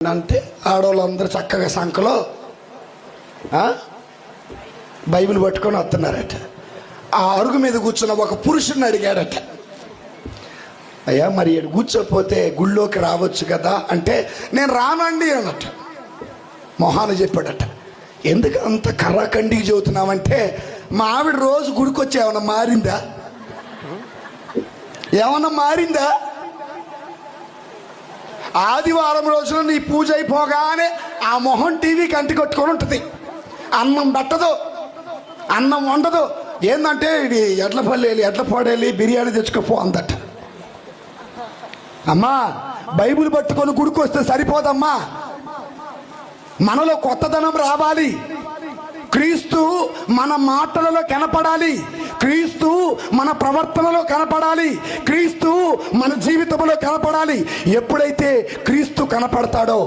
అంటే ఆడవాళ్ళందరూ చక్కగా సంఖలో బైబిల్ పట్టుకొని వస్తున్నారట. ఆ అరుగు మీద కూర్చున్న ఒక పురుషుడిని అడిగాడట, అయ్యా మరి కూర్చోపోతే గుళ్ళోకి రావచ్చు కదా అంటే, నేను రానండి అన్నట్ట. మొహాన చెప్పాడట. ఎందుకు అంత కర్రాకండికి చెబుతున్నామంటే, మా ఆవిడ రోజు గుడికొచ్చి ఏమన్నా మారిందా? ఏమన్నా మారిందా? ఆదివారం రోజున నీ పూజ అయిపోగానే ఆ మొహం టీవీ కంటి కొట్టుకొని ఉంటుంది. అన్నం పెట్టదు, అన్నం వండదు. ఏంటంటే ఇది ఎడ్ల పల్లేలి, ఎడ్ల పాడేలి, బిర్యానీ తెచ్చుకోపో అందట. అమ్మా బైబిల్ పట్టుకొని గుడికి వస్తే సరిపోదమ్మా, మనలో కొత్తదనం రావాలి. క్రీస్తు మన మాటలలో కనపడాలి, క్రీస్తు మన ప్రవర్తనలో కనపడాలి, క్రీస్తు మన జీవితంలో కనపడాలి. ఎప్పుడైతే క్రీస్తు కనపడతాడో